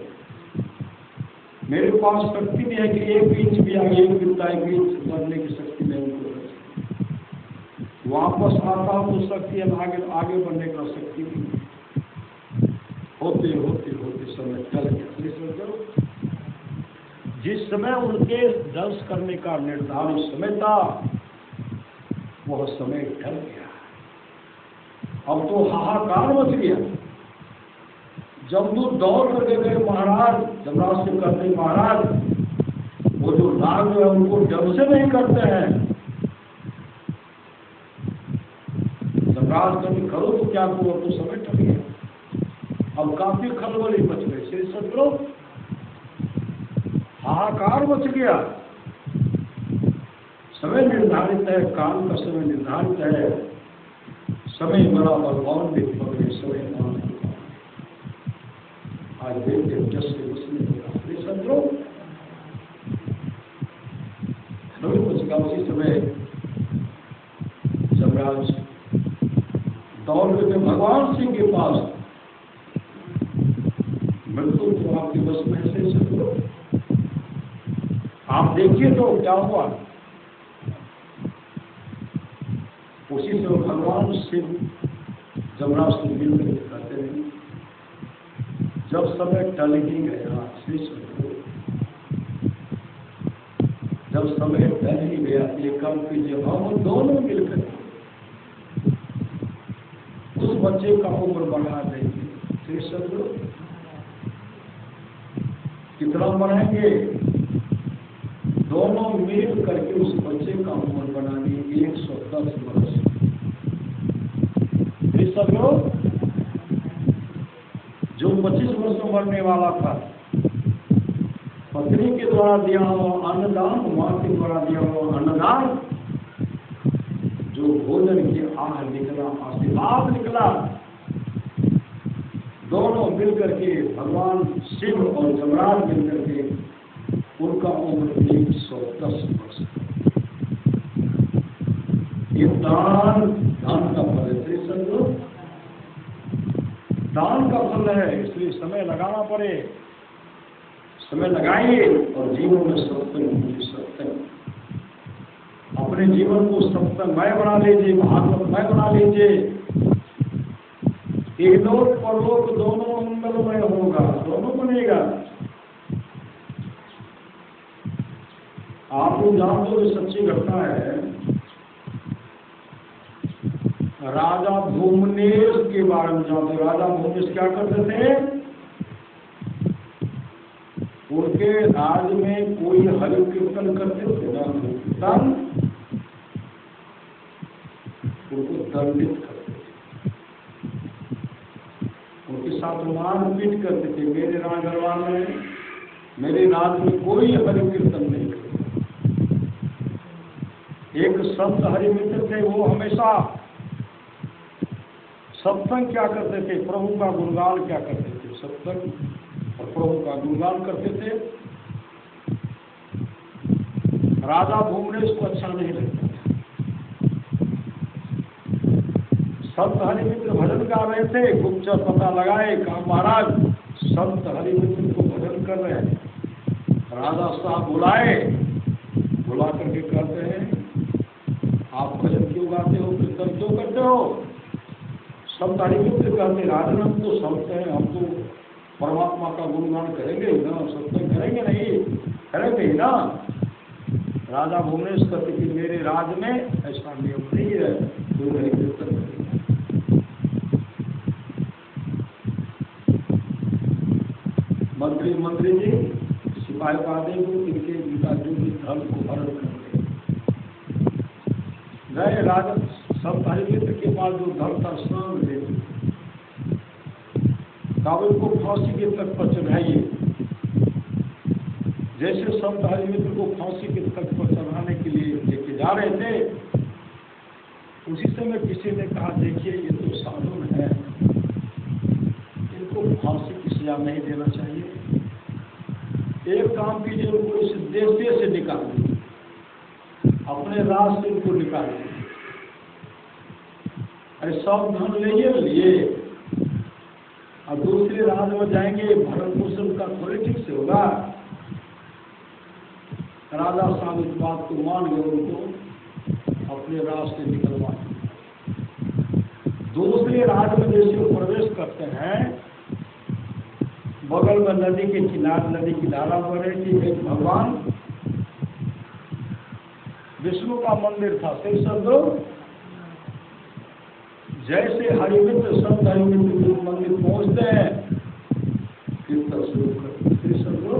मेरे पास शक्ति नहीं है कि 1 इंच भी आगे, 1 बित्ता 1 इंच बढ़ने की शक्ति नहीं उनको। वापस आता हूं तो शक्ति है, आगे बढ़ने का शक्ति नहीं। होते होते होते समय टल गया। जिस समय उनके दर्श करने का निर्धारित समय था, वह समय टल गया। अब तो हाहाकार मच गया। जमदूत दौड़ करके गए, महाराज जमराज से कहते, महाराज वो जो नाग है उनको डर से नहीं करते हैं। जमराज कभी करो तो क्या करो, तो समय टल गया। अब काफी खलबली मच गई। श्री सदगुरु, हाहाकार मच गया। समय निर्धारित है, काल का समय निर्धारित है। समय बड़ा बलवान भी पकड़े, समय आज देखते जस से उसने सदगुरु उसी समय जमराज दौड़ गए भगवान सिंह के पास। मृत्यु तो आपके बस में से सदगुरु, आप देखिए तो क्या हुआ। उसी से भगवान शिव जमराज से मिलकर कहते हैं, जब समय टल ही गया, श्री सदगुरु, जब समय टल ही गया, एक काम कीजिए, हम दोनों मिलकर उस बच्चे का उम्र बढ़ा देंगे। श्री सदगुरु, कितना बढ़ाएंगे? दोनों मिल करके उस बच्चे का उम्र बना दिए 110 वर्ष। श्री सदगुरु, जो 25 वर्ष में मरने वाला था, पत्नी के द्वारा दिया हुआ अन्नदान, मां के द्वारा दिया हुआ अन्नदान, जो भोजन की आह निकला, आशीर्वाद निकला, दोनों मिलकर के भगवान शिव और जमराज मिलकर के उनका उम्र 110 वर्ष। ये दान का फल है। श्री सदगुरु, दान का फल है, इसलिए समय लगाना पड़े, समय लगाइए और जीवन में सत्संग, अपने जीवन को सत्संगमय बना लीजिए, भागवतमय बना लीजिए। इहलोक परलोक दोनों मंगलमय होगा, दोनों बनेगा। आप लोग जानते हो, सच्ची घटना है। राजा भूमनेश के बारे में जानते हो। राजा भूमनेश क्या करते थे? उनके राज में कोई हरि कीर्तन करते थे ना, कीर्तन उनको दंडित करते थे, उनके साथ मारपीट करते थे। मेरे राज दरबार में, मेरे राज में कोई हरि कीर्तन नहीं करता। एक संत हरि मित्र थे, वो हमेशा सत्संग क्या करते थे, प्रभु का गुणगान क्या करते थे, सत्संग और प्रभु का गुणगान करते थे। राजा भूमनेश को अच्छा नहीं लगता था। संत हरिमित्र भजन गा रहे थे, गुप्तचर पता लगाए, कहा महाराज संत हरिमित्र को भजन कर रहे हैं। राजा साहब बुलाए, बुला करके कहते हैं आप भजन क्यों गाते हो, कीर्तन क्यों करते हो। संत हरिमित्र कहते राजन हम तो संत हैं, हम तो परमात्मा का गुणगान करेंगे ही ना, सत्संग करेंगे नहीं, करेंगे ही ना। राजा भुवनेश कहते कि मेरे राज में ऐसा नियम नहीं है, कोई हरि कीर्तन करेगा। मंत्री जी सिपाही बादे को इनके गीता जो भी धर्म को हरण करते गए। राजा संत हरिमित्र के पास जो धर्म था स्नान ले काबिल को फांसी के तक पर चढ़ाइए। जैसे संत हरिमित्र को फांसी के तक पर चढ़ाने के लिए लेके जा रहे थे, उसी समय किसी ने कहा देखिए ये तो साधु है, इनको फांसी की सजा नहीं देना चाहिए, एक काम कीजिए उनको इस देश से निकाल दीजिए, अपने राज से उनको निकाल दीजिए। अरे सब धन लिए और दूसरे राज में जाएंगे, भरण पोषण का थोड़े ठीक से होगा। राजा साहब इस बात को मान गए, उनको अपने राज से निकलवा। दूसरे राज में जैसे वो प्रवेश करते हैं, बगल में नदी के किनारे, नदी की धारा बह रही थी, एक भगवान विष्णु का मंदिर था, सही समझो। जैसे हरिमित्र संत हरिमित्र मंदिर पहुंचते हैं, कीर्तन शुरू करते समझो,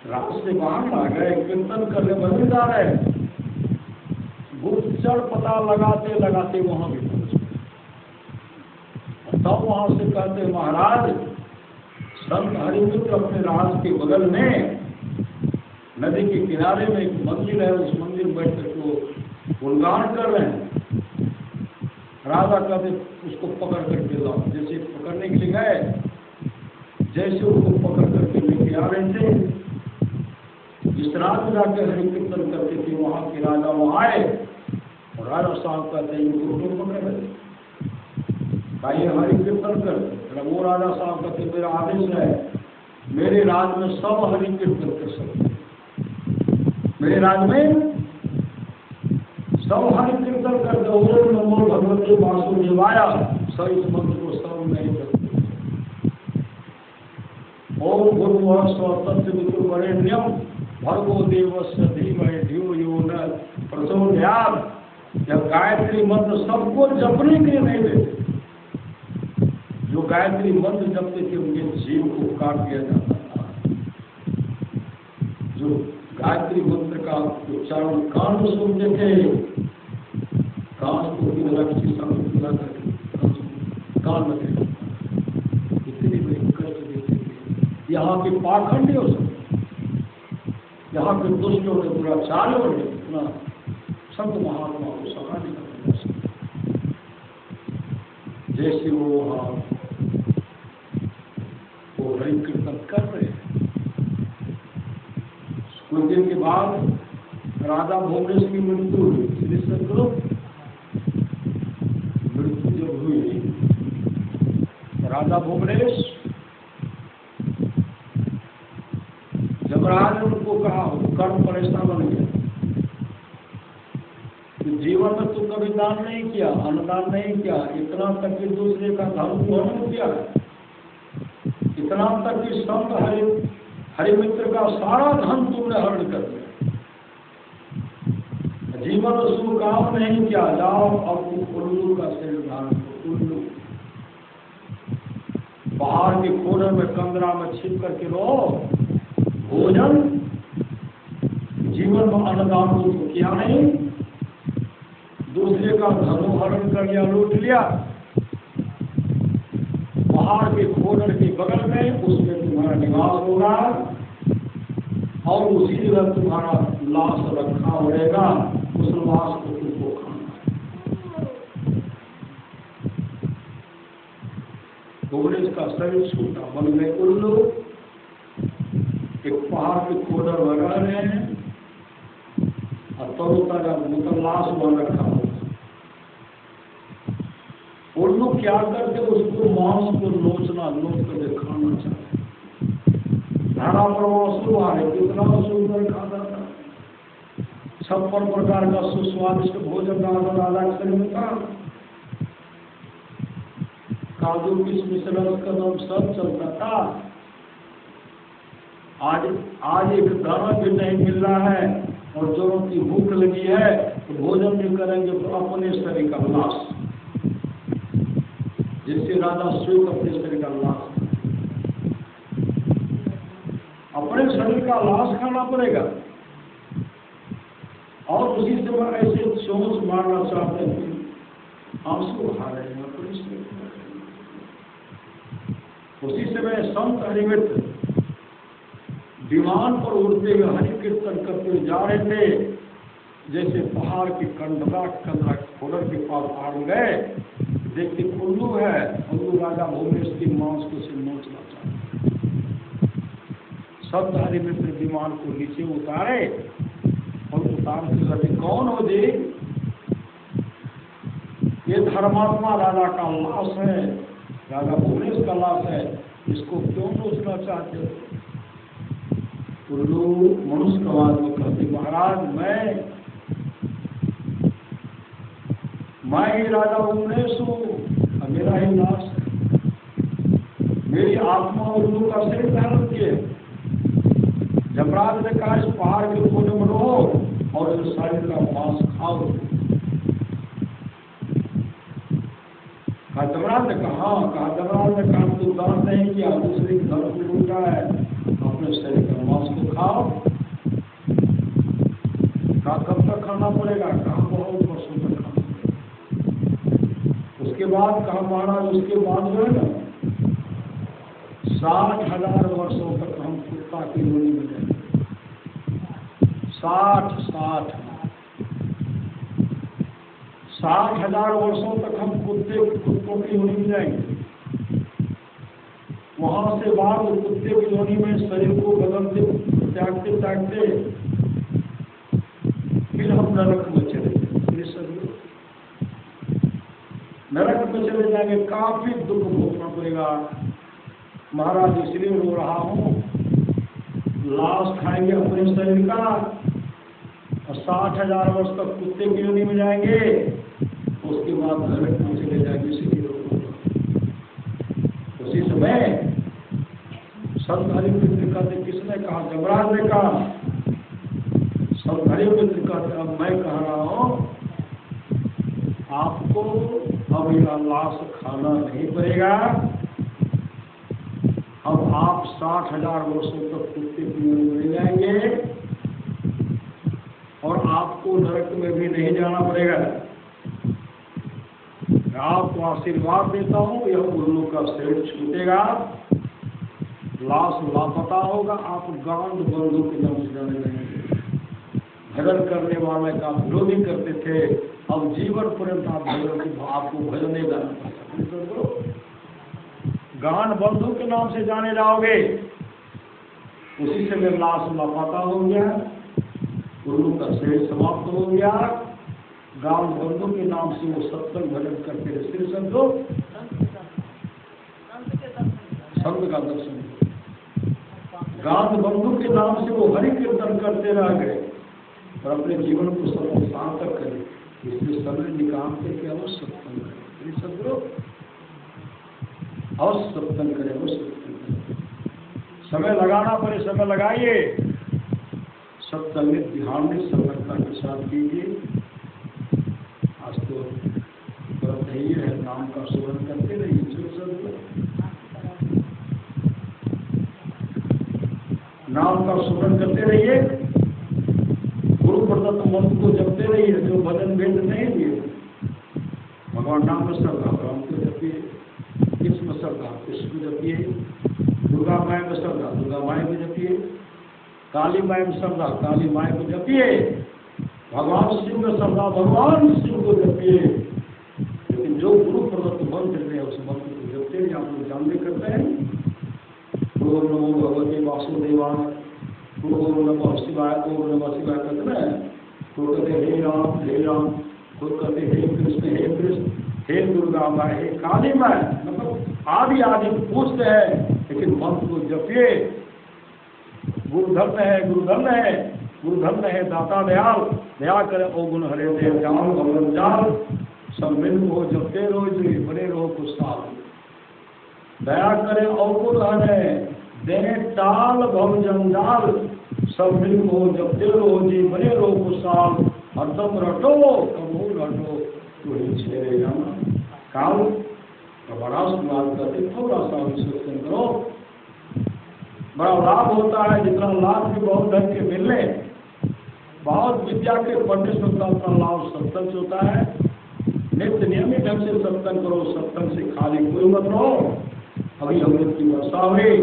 रास्ते बाहर आ गए, कीर्तन करने मंदिर जा रहे, गुप्तचर पता लगाते लगाते वहां भी पहुंचे। तब वहां से कहते महाराज संत हरिमित्र अपने राज के बगल में नदी के किनारे में एक मंदिर है, उस मंदिर में बैठ कर वो गुणगान कर रहे हैं। राजा कहते उसको पकड़ करके लाओ। जैसे पकड़ने के लिए गए, जैसे उसको पकड़ करके लेके आ रहे थे, जिस रात में जाकर हरि कीर्तन करते थे वहां के राजा वहां आए और राजा साहब कहते हैं इनको क्यों पकड़ रहे, भाई हरि कीर्तन कर। वो राजा साहब कहते मेरा आदेश है, मेरे राज में सब हरि कीर्तन कर सकते, मेरे राज में सब हरि कीर्तन करते। ओम नमो भगवते वासुदेवाय, सब इस मंत्र को सब नहीं करते। ओम भूर्भुवः स्वः तत्सवितुर्वरेण्यं भर्गो देवस्य धीमहि धियो यो न प्रचोदयात्। जब गायत्री मंत्र सबको जपने के लिए नहीं देते, जो गायत्री मंत्र जपते थे उनके जीव को काट दिया जाता था। जो गायत्री मंत्र का उच्चारण कान में सुनते थे, कान को भी रखी कान में इतनी बड़ी कष्ट देते थे। यहाँ के पाखंडियों से, यहाँ के दुष्टों ने, दुराचार्यों ने इतना संत महात्मा को सहा नहीं कर सकते। जैसे वो हरि कीर्तन कर रहे हैं, कुछ दिन के बाद राजा भुवनेश की मृत्यु हुई। मृत्यु जब हुई, राजा भुवनेश जमराज ने उनको कहा, कर्म परेशान बन गया कि जीवन में तू कभी दान नहीं किया, अन्नदान नहीं किया, इतना तक कि दूसरे का धर्म को हरण किया, इतना तक कि संत हरिमित्र का सारा धन तुमने हरण कर दिया, जीवन में शुभ काम नहीं किया, जाओ अब तुम उल्लू का शरीर धारण करो। उल्लू पहाड़ के कोने में कंदरा में छिप करके रहो, भोजन जीवन में अन्नदान तो किया नहीं, दूसरे का धर्महरण कर लिया, लूट लिया। पहाड़ के खोदड़ के बगल में उसमें तुम्हारा निवास होगा और उसी जगह तुम्हारा लाश रखा रहेगा, उस लाश को तुमको खाना है। कांग्रेस का शरीर छूटा, बन गए उल्लू। एक पहाड़ के खोदड़ में रह रहे हैं और तरोताजा मतलब लाश वहां रखा होगा। उल्लू क्या करते, उसको मांस को नोचना, नोच कर खाना चाहते। धारा प्रवाह शुरू आ रहे, कितना सुंदर खाता था, 56 प्रकार का सुस्वादिष्ट भोजन राजा के शरीर में था। काजू किशमिश रस कदम सब चलता था। आज एक दाना भी नहीं मिल रहा है और जोरों की भूख लगी है तो भोजन भी करेंगे तो अपने शरीर का लाश, जिससे राजा श्वेत अपने शरीर का लाश, अपने शरीर का लाश खाना पड़ेगा। और उसी से वह ऐसे चोंच मारना चाहते हैं, आंसू खा रहे हैं अपने शरीर। उसी समय संत हरिमित्र विमान पर उड़ते हुए हरि कीर्तन करते हुए जा रहे थे। जैसे पहाड़ के कंदरा खोदड़ के पास आ गए, देखते उल्लू है, उल्लू राजा भूमेश के मांस को से नोचना चाहते। संत हरिमित्र विमान को नीचे उतारे और उतार के लगे, कौन हो जी? ये धर्मात्मा राजा का लाश है, राजा भूमेश का लाश है, इसको क्यों नोचना चाहते हो? उल्लू मनुष्यवाद में कहते, महाराज मैं ही राजा भूमेश हूँ, मेरा ही लाश है। मेरी आत्मा उल्लू का शरीर धारण किए। जमराज ने कहा इस पहाड़ के कोने में रहो और इस शरीर का मांस खाओ। जमराज ने कहा तू दान नहीं किया, दूसरे घर को लूटा है, अपने शरीर का मांस को खाओ। कहा कब तक खाना पड़ेगा? कहा बहुत वर्षों तक खाना पड़ेगा। उसके बाद कहा महाराज, उसके बाद जो है ना 60,000 वर्षों तक हम कुत्ता की योनि में जाएंगे। 60,000 वर्षों तक हम कुत्तों की योनि में जाएंगे। वहां से बाद कुत्ते की योनि में शरीर को बदलते त्यागते फिर हम नरक में चले जाएंगे। नरक में चले जाएंगे, काफी दुख भोगना पड़ेगा। महाराज इसलिए रो रहा हूं, लाश खाएंगे अपने शरीर का और 60,000 वर्ष तक कुत्ते की योनि में जाएंगे, उसके बाद नरक में चले जाएंगे, इसलिए रो रहा हूं। उसी समय संत हरिमित्र कहते, किसने कहा? जमराज ने कहा। संत हरिमित्र कहते, अब मैं कह रहा हूं आपको अब यह लाश खाना नहीं पड़ेगा। अब आप 60,000 वर्षों तक कुत्ते की योनि में जाएंगे और आपको नरक में भी नहीं जाना पड़ेगा। मैं आपको आशीर्वाद देता हूं, यह उल्लू का शरीर छूटेगा, लाश लापता होगा, आप गांड बंधु के नाम से जाने लगेंगे। भजन करने वाले का विरोधी करते थे, अब जीवन पर्यंत आप आपको भजन नहीं गाना पड़ता, गान बंधु के नाम से जाने जाओगे। उसी से मेरा लाश लापता हो गया, उल्लू का शरीर समाप्त हो गया। गान बंधु के नाम से वो सत्संग भजन करते रहे। श्री संतो संत का दर्शन, गान बंधु के नाम से वो हरि कीर्तन करते रह गए और अपने जीवन को सफल सार्थक करे। इसलिए समय निकाल के अवश्य सत्संग करें, सदगुरु अवश्य सत्संग करें, अवश्य सत्संग करें। समय लगाना पड़े समय लगाइए, सत्संग ध्यान में सतर्कता के साथ कीजिए। आज तो व्रत ही है, नाम का सुवर्ण करते रहिए। नाम का स्मरण करते रहिए, गुरु प्रदत्त मंत्र को जपते रहिए, जो भजन भेद नहीं दिए। भगवान राम में श्रद्धा, राम को जपिए, कृष्ण में श्रद्धा, कृष्ण को जपिए, दुर्गा माई में श्रद्धा, दुर्गा माई को जपिए, काली माई में श्रद्धा, काली माई को जपिए, भगवान शिव में श्रद्धा, भगवान शिव को जपिए। लेकिन जो गुरु प्रदत्त मंत्र है उस मंत्र को जपते रहिए। आप लोग जानते करते हैं, ओम नमो भगवते वासुदेवाय, ओम नमः शिवाय, ओम नमः शिवाय कहते हैं। तो कहते हे राम, तो कहते हे कृष्ण, हे दुर्गा माँ, हे काली माँ, मतलब आदि आदि पूछते हैं, लेकिन मंत्र को जपिए। गुरुधर्म है, गुरुधर्म है, गुरुधर्म है दाता दयाल, दया करे ओ गुण हरे देव जाल भवन जाल, सब मिल को जपते रहो जी, बने रहो खुशहाल। दया करे ओ गुण हरे दे टाल भव जंजाल, सब मिल को जपते रहो जी, बने रहो खुशहाल। हरदम रटो कबो रटो तुझे छेड़े जाना काल। बड़ा सुधार करके थोड़ा सा विश्लेषण करो, बड़ा लाभ होता है। जितना लाभ भी बहुत ढंग के मिलने, बहुत विद्या के पढ़ने से उतना लाभ सत्संग से होता है। नित्य नियमित ढंग से सत्संग करो, सत्संग से खाली कोई मत रहो। अभी अमृत की वर्षा हुई,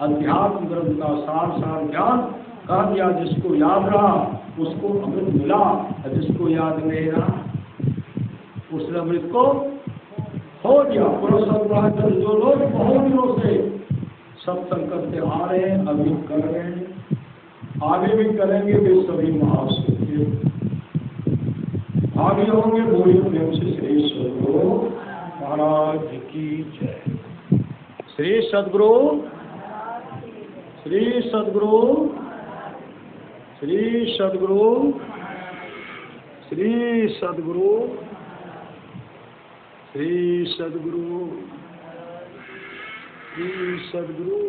अध्यात्म ग्रंथ का सार सार ज्ञान कह दिया। जिसको याद रहा उसको अमृत मिला, और जिसको याद नहीं रहा उसने अमृत को खो दिया। पूरा सत्संग जो लोग बहुत दिनों से सत्संग करते आ रहे हैं, अभी कर रहे हैं, आगे भी करेंगे, वे सभी महासुखी आगे होंगे। बोली प्रेम से श्री सद्गुरु महाराज की जय। श्री सद्गुरु, श्री सद्गुरु, श्री सद्गुरु, श्री सद्गुरु, श्री सद्गुरु, श्री सद्गुरु।